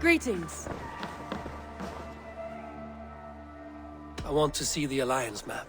Greetings. I want to see the Alliance map.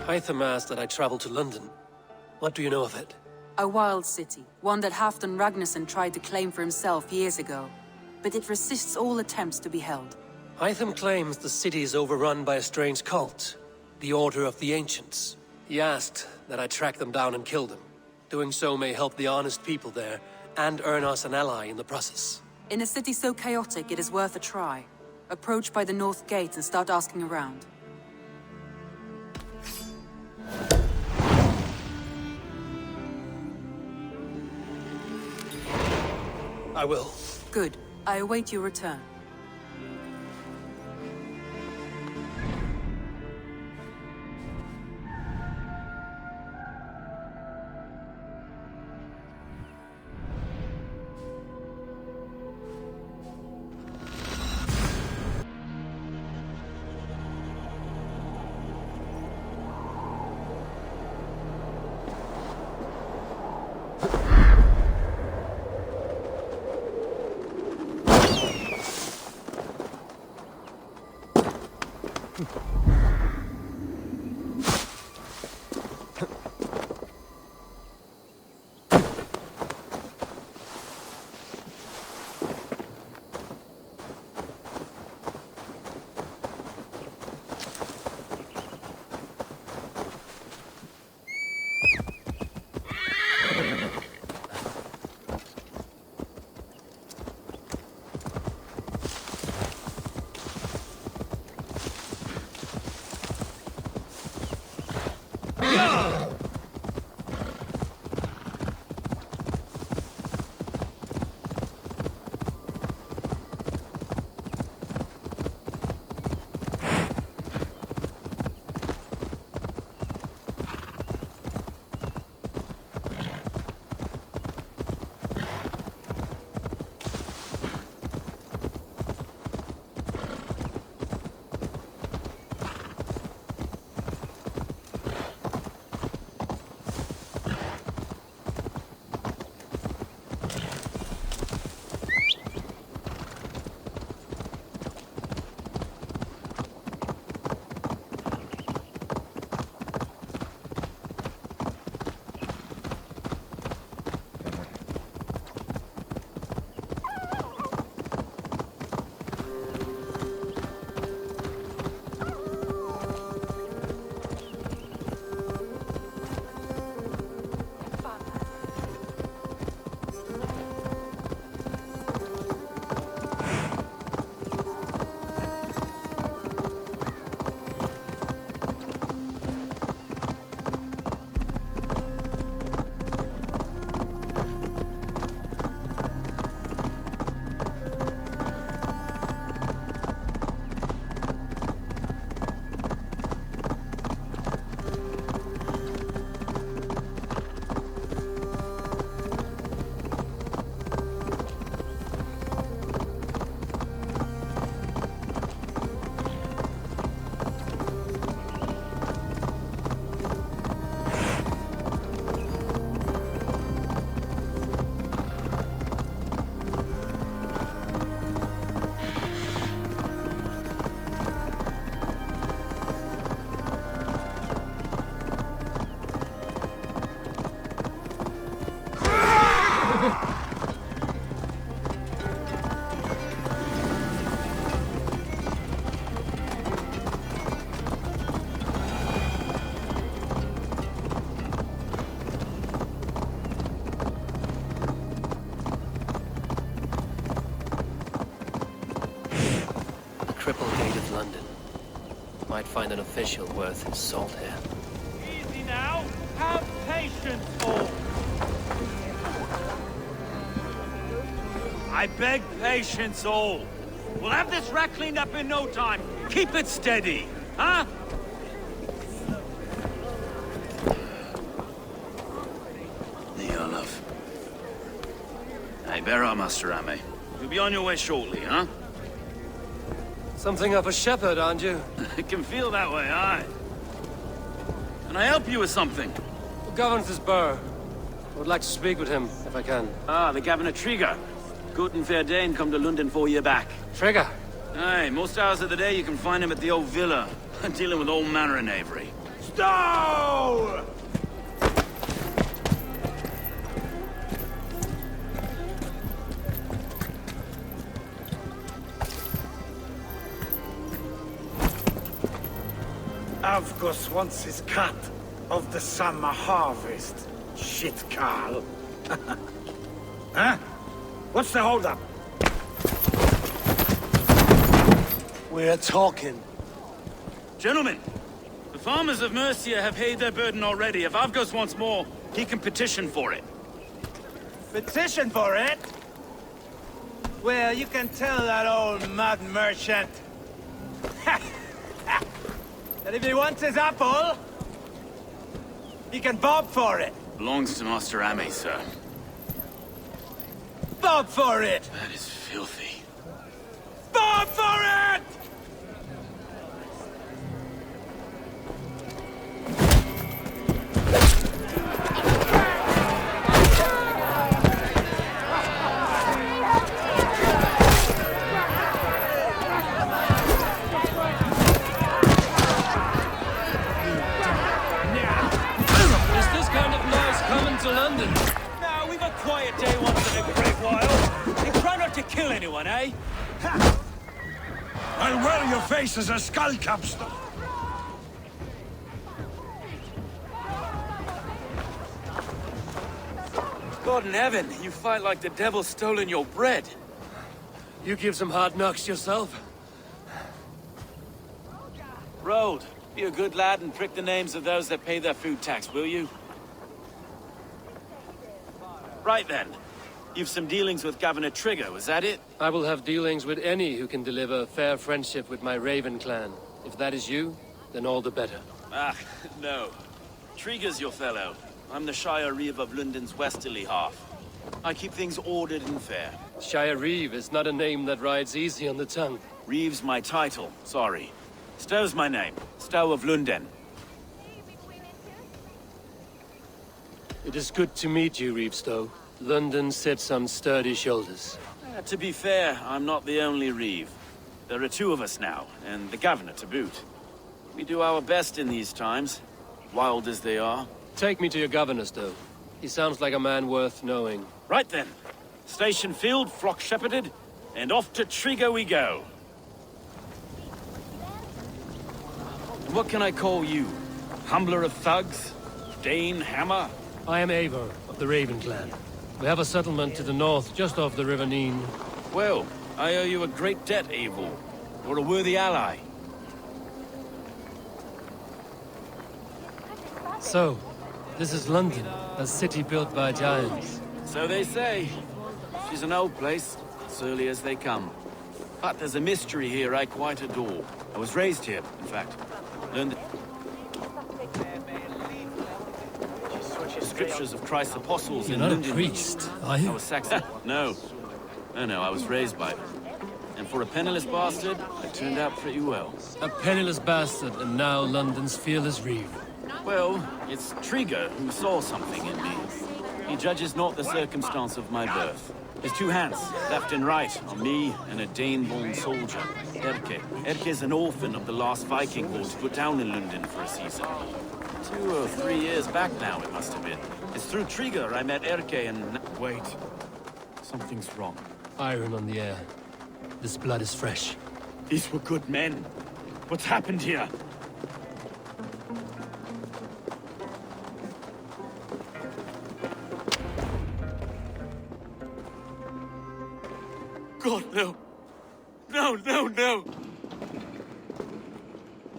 Hytham asked that I travel to London. What do you know of it? A wild city, one that Halfdan Ragnarsson tried to claim for himself years ago. But it resists all attempts to be held. Hytham claims the city is overrun by a strange cult, the Order of the Ancients. He asked that I track them down and kill them. Doing so may help the honest people there, and earn us an ally in the process. In a city so chaotic, it is worth a try. Approach by the North Gate and start asking around. I will. Good. I await your return. Triple Gate of London. Might find an official worth his salt here. Easy now. Have patience, all. I beg patience, all. We'll have this rat cleaned up in no time. Keep it steady, huh? Neolov. Hey, bear our muster, Ame. You'll be on your way shortly, huh? Something of a shepherd, aren't you? It can feel that way, aye. Can I help you with something? The governor's Burr. I would like to speak with him, if I can. Ah, the Governor Trigger. Good and fair Dane come to London 4 year back. Trigger! Aye, most hours of the day you can find him at the old villa, dealing with all manner of knavery. Stow! Avgos wants his cut of the summer harvest. Shit, Carl. Huh? What's the holdup? We're talking. Gentlemen, the farmers of Mercia have paid their burden already. If Avgos wants more, he can petition for it. Petition for it? Well, you can tell that old mud merchant that if he wants his apple, he can bob for it. Belongs to Master Ame, sir. Bob for it! That is filthy. Bob for it! To London. Now, we've a quiet day once in a great while. And try not to kill anyone, eh? I'll wear your face as a skull capstan. God in heaven, you fight like the devil's stolen your bread. You give some hard knocks yourself. Road, be a good lad and prick the names of those that pay their food tax, will you? Right then. You've some dealings with Governor Trigger, was that it? I will have dealings with any who can deliver fair friendship with my Raven clan. If that is you, then all the better. Ah, no. Trigger's your fellow. I'm the Shire Reeve of Lunden's westerly half. I keep things ordered and fair. Shire Reeve is not a name that rides easy on the tongue. Reeve's my title, sorry. Stow's my name. Stow of Lunden. It is good to meet you, Reevestow. London sits on sturdy shoulders. To be fair, I'm not the only Reeve. There are two of us now, and the governor to boot. We do our best in these times, wild as they are. Take me to your governor, Stow. He sounds like a man worth knowing. Right then. Station filled, flock shepherded, and off to Trigger we go. What can I call you? Humbler of thugs? Dane Hammer? I am Eivor of the Raven clan. We have a settlement to the north, just off the River Neen. Well, I owe you a great debt, Eivor. You're a worthy ally. So, this is London, a city built by giants. So they say. She's an old place, surly as they come. But there's a mystery here I quite adore. I was raised here, in fact. Learned the scriptures of Christ's apostles You're in not Lunden. a priest, are you? I was Saxon. No, I was raised by them. And for a penniless bastard, I turned out pretty well. A penniless bastard, and now London's fearless Reeve. Well, it's Trigger who saw something in me. He judges not the circumstance of my birth. His two hands, left and right, on me and a Dane-born soldier, Erke. Erke is an orphan of the last Viking horse put down in Lunden for a season. 2 or 3 years back now, it must have been. It's through Trigger I met Erke and... Wait. Something's wrong. Iron on the air. This blood is fresh. These were good men. What's happened here? God, no. No, no, no!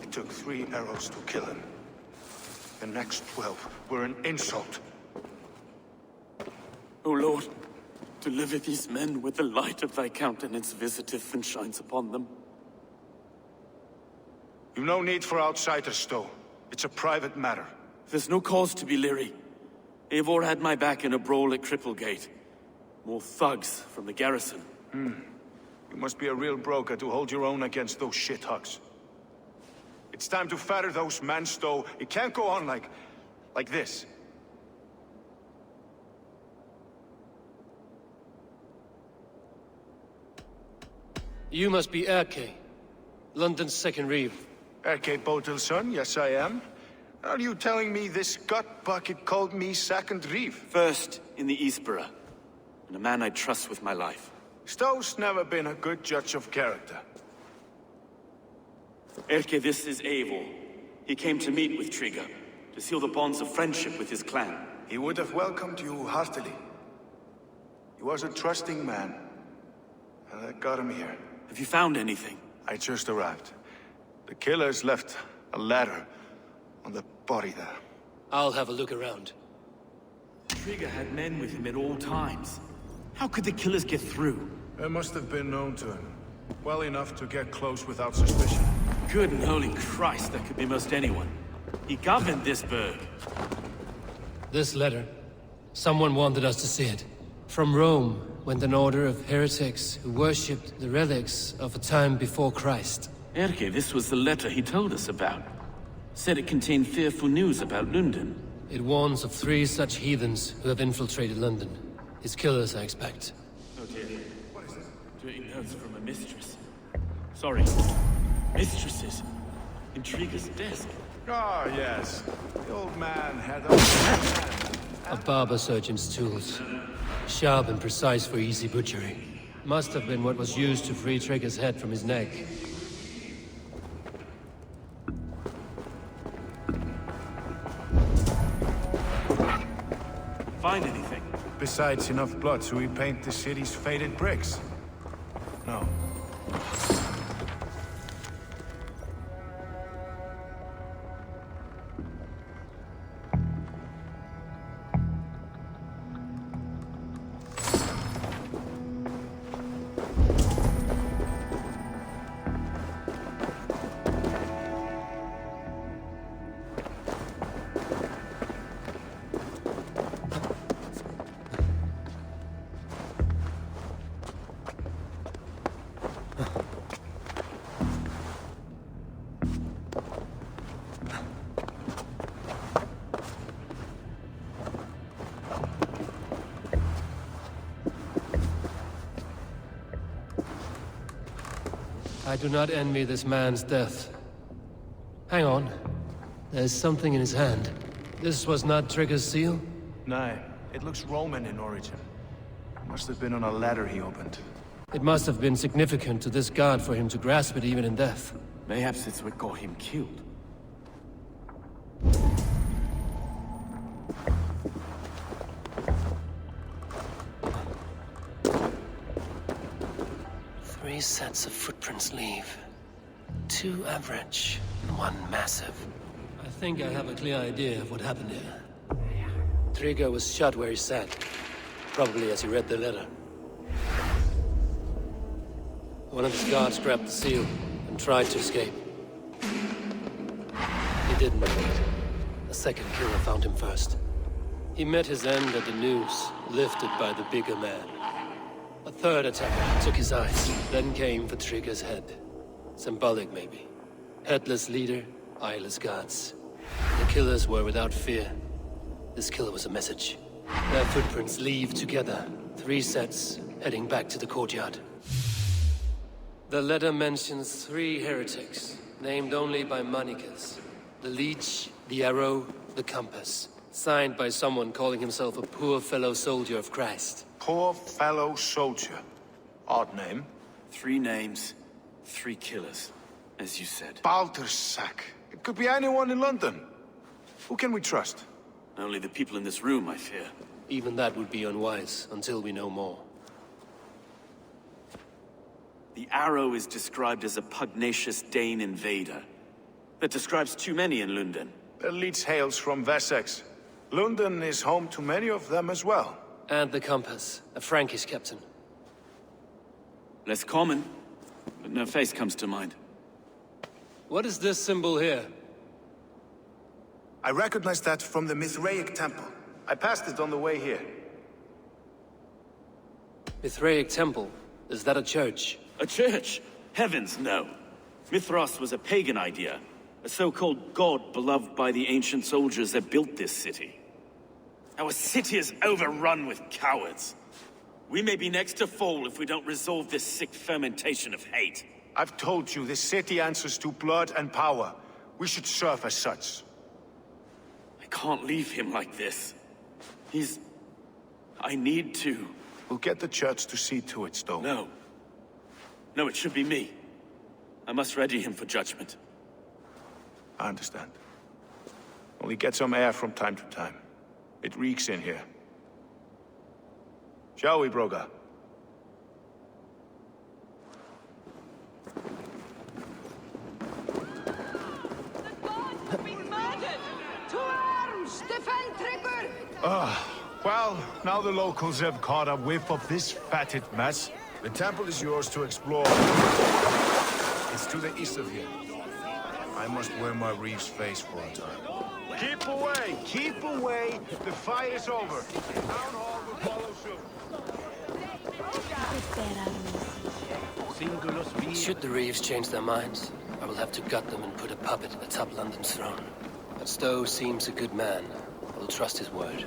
It took 3 arrows to kill him. The next 12 were an insult. O Lord, deliver these men with the light of thy countenance visiteth and shines upon them. You've no need for outsiders, Stow. It's a private matter. There's no cause to be leery. Eivor had my back in a brawl at Cripplegate. More thugs from the garrison. You must be a real broker to hold your own against those shithugs. It's time to fetter those men, Stowe. It can't go on like this. You must be Erke, London's second reeve. Erke Botelson, yes I am. Are you telling me this gut bucket called me second reeve? First in the Eastborough, and a man I trust with my life. Stowe's never been a good judge of character. Erke, this is Eivor. He came to meet with Trigger, to seal the bonds of friendship with his clan. He would have welcomed you heartily. He was a trusting man, and that got him here. Have you found anything? I just arrived. The killers left a letter on the body there. I'll have a look around. Trigger had men with him at all times. How could the killers get through? It must have been known to him. Well enough to get close without suspicion. Good and holy Christ, that could be most anyone. He governed this burg. This letter. Someone wanted us to see it. From Rome went an order of heretics who worshipped the relics of a time before Christ. Erke, this was the letter he told us about. Said it contained fearful news about Lunden. It warns of 3 such heathens who have infiltrated London. His killers, I expect. Oh dear. What is this? Doing notes from a mistress. Sorry. Mistresses. In Trigger's desk. Ah, yes. The old man had A barber surgeon's tools. Sharp and precise for easy butchery. Must have been what was used to free Trigger's head from his neck. Find anything? Besides enough blood to repaint the city's faded bricks. No. I do not envy this man's death. Hang on. There's something in his hand. This was not Trigger's seal? No, it looks Roman in origin. Must have been on a ladder he opened. It must have been significant to this god for him to grasp it even in death. Mayhaps it's what got him killed. Three sets of footprints leave. 2 average, and 1 massive. I think I have a clear idea of what happened here. Trigger was shot where he sat. Probably as he read the letter. One of his guards grabbed the seal and tried to escape. He didn't make it. A second killer found him first. He met his end at the noose, lifted by the bigger man. A third attacker took his eyes, then came for Trigger's head. Symbolic, maybe. Headless leader, eyeless guards. The killers were without fear. This killer was a message. Their footprints leave together. 3 sets, heading back to the courtyard. The letter mentions 3 heretics, named only by monikers. The Leech, the Arrow, the Compass. Signed by someone calling himself a poor fellow soldier of Christ. Poor fellow soldier. Odd name. 3 names, 3 killers, as you said. Baldersack. It could be anyone in London. Who can we trust? Only the people in this room, I fear. Even that would be unwise, until we know more. The Arrow is described as a pugnacious Dane invader. That describes too many in Lunden. The Leech hails from Wessex. Lunden is home to many of them as well. And the Compass, a Frankish captain. Less common, but no face comes to mind. What is this symbol here? I recognize that from the Mithraic temple. I passed it on the way here. Mithraic temple? Is that a church? A church? Heavens, no. Mithras was a pagan idea. A so-called god beloved by the ancient soldiers that built this city. Our city is overrun with cowards. We may be next to fall if we don't resolve this sick fermentation of hate. I've told you, this city answers to blood and power. We should serve as such. I can't leave him like this. I need to. We'll get the church to see to it, Stone. No. No, it should be me. I must ready him for judgment. I understand. Only get some air from time to time. It reeks in here. Shall we, Broga? Well, now the locals have caught a whiff of this fatted mess. The temple is yours to explore. It's to the east of here. I must wear my reef's face for a time. Keep away! Keep away! The fight is over. Town hall will follow soon. Should the Reeves change their minds, I will have to gut them and put a puppet atop London's throne. But Stowe seems a good man. I will trust his word.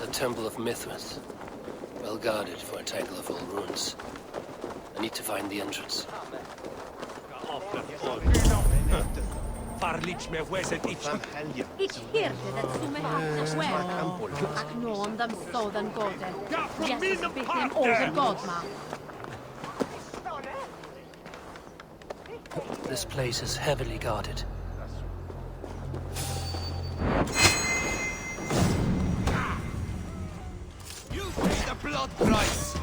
The Temple of Mithras. Well guarded for a tangle of old ruins. I need to find the entrance. Ich hörte dazu med hatten Aknon dem sådan gode. Jesus became over Godma. This place is heavily guarded. You pay the blood price!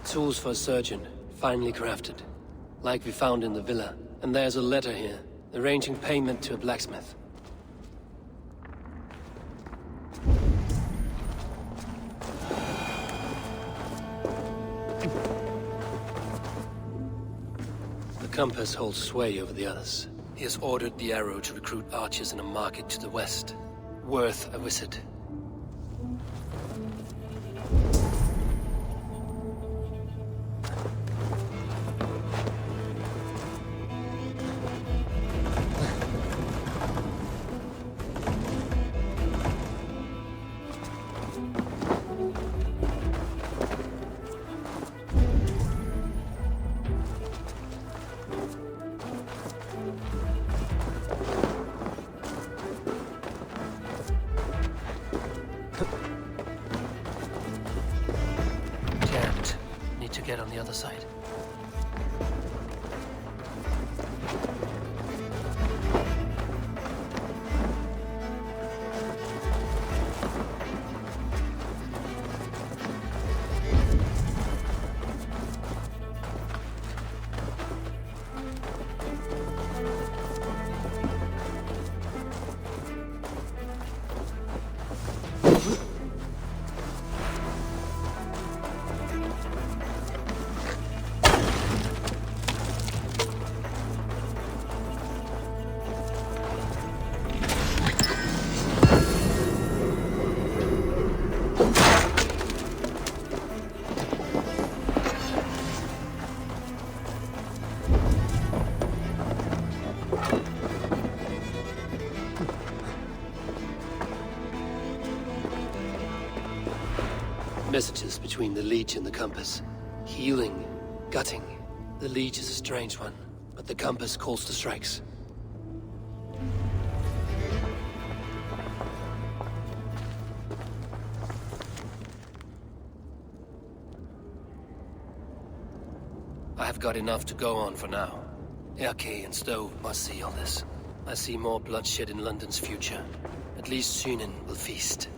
Tools for a surgeon, finely crafted. Like we found in the villa. And there's a letter here, arranging payment to a blacksmith. The compass holds sway over the others. He has ordered the arrow to recruit archers in a market to the west. Worth a visit. Get on the other side. messages between the Leech and the Compass. Healing, gutting. The Leech is a strange one, but the Compass calls the strikes. I have got enough to go on for now. Erke and Stowe must see all this. I see more bloodshed in London's future. At least Sunan will feast.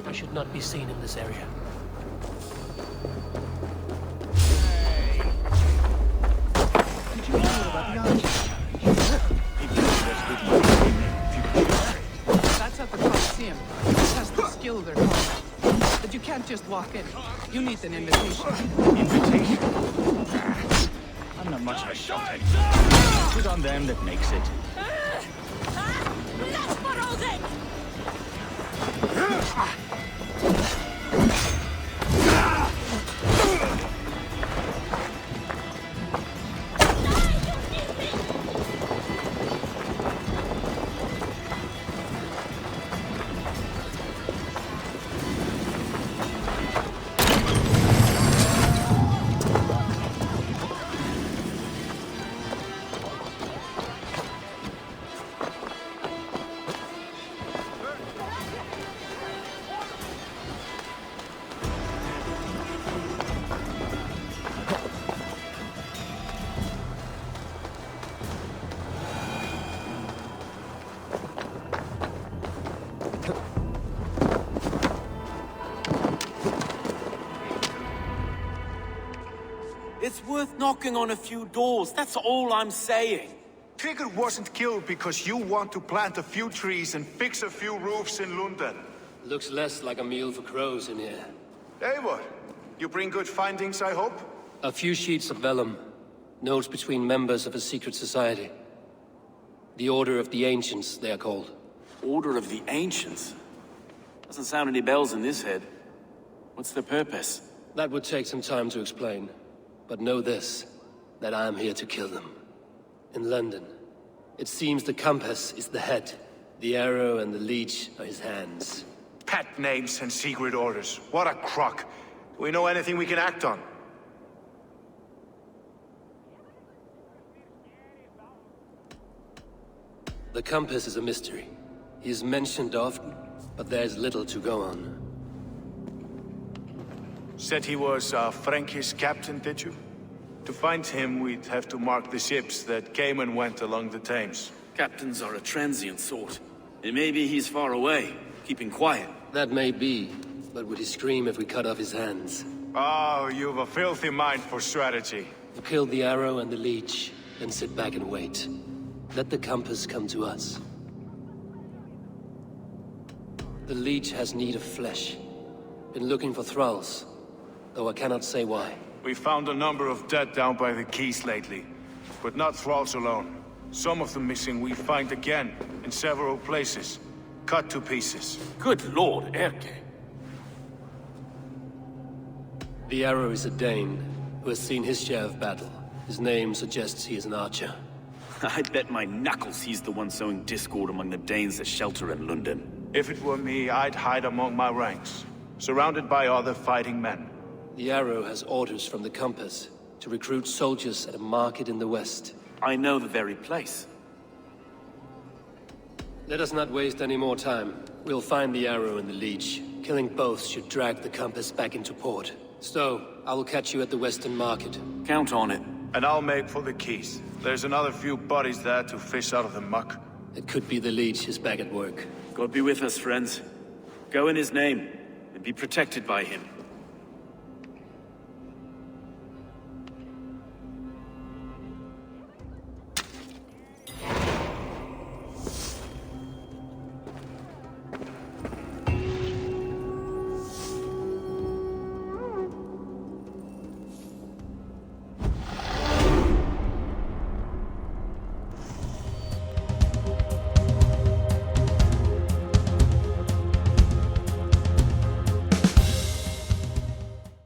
I should not be seen in this area. Did you hear about the archers? That's at the Coliseum. Test the skill they're called. But you can't just walk in. You need an invitation. Invitation? I'm not much of a shot at. Put on them that makes it. It's worth knocking on a few doors, that's all I'm saying. Trigger wasn't killed because you want to plant a few trees and fix a few roofs in Lunden. Looks less like a meal for crows in here. Eivor, you bring good findings, I hope? A few sheets of vellum. Notes between members of a secret society. The Order of the Ancients, they are called. Order of the Ancients? Doesn't sound any bells in this head. What's their purpose? That would take some time to explain. But know this, that I am here to kill them. In London, it seems the Compass is the head. The arrow and the leech are his hands. Pet names and secret orders. What a crock. Do we know anything we can act on? The Compass is a mystery. He is mentioned often, but there is little to go on. Said he was a Frankish captain, did you? To find him, we'd have to mark the ships that came and went along the Thames. Captains are a transient sort. And maybe he's far away, keeping quiet. That may be, but would he scream if we cut off his hands? Oh, you've a filthy mind for strategy. To kill the arrow and the leech, then sit back and wait. Let the Compass come to us. The leech has need of flesh. Been looking for thralls, though I cannot say why. We found a number of dead down by the quays lately, but not thralls alone. Some of the missing we find again, in several places, cut to pieces. Good lord, Erke. The arrow is a Dane, who has seen his share of battle. His name suggests he is an archer. I bet my knuckles he's the one sowing discord among the Danes that shelter in Lunden. If it were me, I'd hide among my ranks, surrounded by other fighting men. The arrow has orders from the Compass to recruit soldiers at a market in the west. I know the very place. Let us not waste any more time. We'll find the arrow and the leech. Killing both should drag the Compass back into port. Stowe, I will catch you at the western market. Count on it. And I'll make for the quays. There's another few bodies there to fish out of the muck. It could be the leech is back at work. God be with us, friends. Go in his name, and be protected by him.